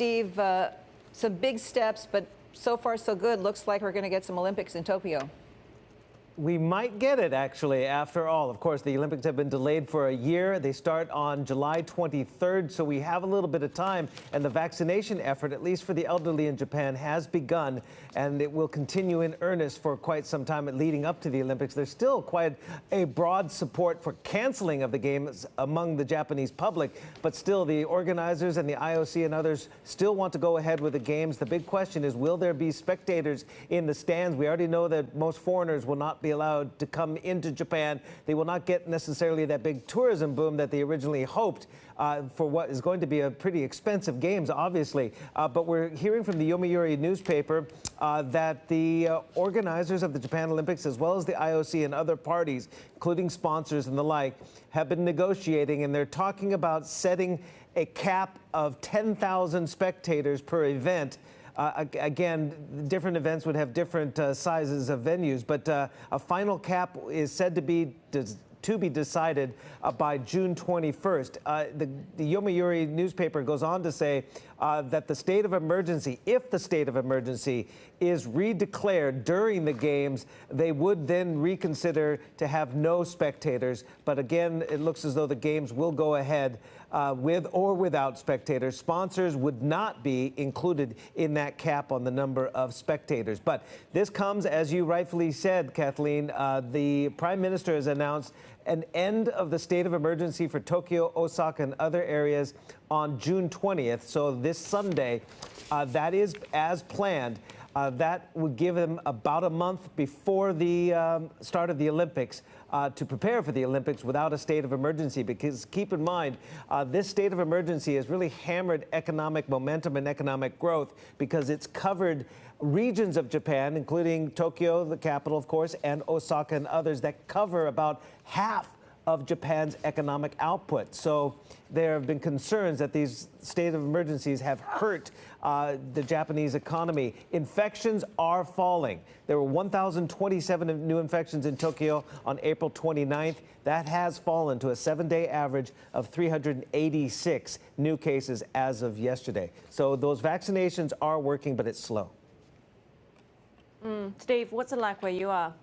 Steve, some big steps, but so far so good. Looks like we're going to get some Olympics in Tokyo. We might get it, actually, after all. Of course, the Olympics have been delayed for a year. They start on July 23rd, so we have a little bit of time. And the vaccination effort, at least for the elderly in Japan, has begun, and it will continue in earnest for quite some time leading up to the Olympics. There's still quite a broad support for canceling of the games among the Japanese public, but still the organizers and the IOC and others still want to go ahead with the games. The big question is, will there be spectators in the stands? We already know that most foreigners will not be allowed to come into Japan. They will not get necessarily that big tourism boom that they originally hoped for what is going to be a pretty expensive games, obviously. But we're hearing from the Yomiuri newspaper that the organizers of the Japan Olympics, as well as the IOC and other parties, including sponsors and the like, have been negotiating, and they're talking about setting a cap of 10,000 spectators per event. Again, different events would have different sizes of venues, but a final cap is said to be decided by June 21st. The Yomiuri newspaper goes on to say that the state of emergency, if the state of emergency is redeclared during the games, they would then reconsider to have no spectators. But again, it looks as though the games will go ahead with or without spectators. Sponsors would not be included in that cap on the number of spectators. But this comes, as you rightfully said, Kathleen, the Prime Minister has announced an end of the state of emergency for Tokyo, Osaka, and other areas on June 20th. So this Sunday, that is as planned. That would give them about a month before the start of the Olympics to prepare for the Olympics without a state of emergency. Because keep in mind, this state of emergency has really hammered economic momentum and economic growth because it's covered regions of Japan, including Tokyo, the capital, of course, and Osaka and others that cover about half of Japan's economic output. So there have been concerns that these state of emergencies have hurt the Japanese economy. Infections are falling. There were 1,027 new infections in Tokyo on April 29th. That has fallen to a 7-day average of 386 new cases as of yesterday. So those vaccinations are working, but it's slow. Steve, what's it like where you are?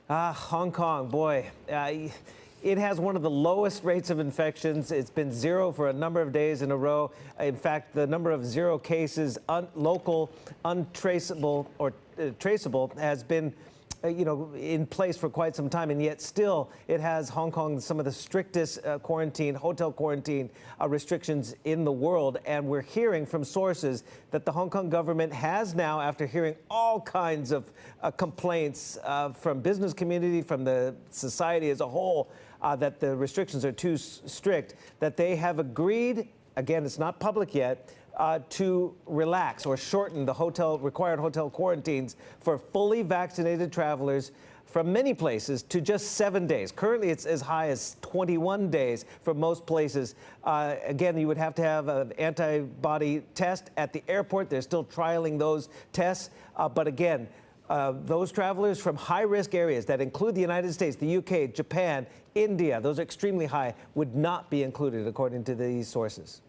Hong Kong, boy, it has one of the lowest rates of infections. It's been zero for a number of days in a row. In fact, the number of zero cases, local, untraceable, or traceable, has been in place for quite some time, and yet still it has Hong Kong some of the strictest hotel quarantine restrictions in the world. And we're hearing from sources that the Hong Kong government has now, after hearing all kinds of complaints from business community, from the society as a whole, that the restrictions are too strict, that they have agreed, again, it's not public yet, to relax or shorten the required hotel quarantines for fully vaccinated travelers from many places to just 7 days. Currently, it's as high as 21 days for most places. Again, you would have to have an antibody test at the airport. They're still trialing those tests. But again, those travelers from high-risk areas that include the United States, the UK, Japan, India, those are extremely high, would not be included, according to these sources.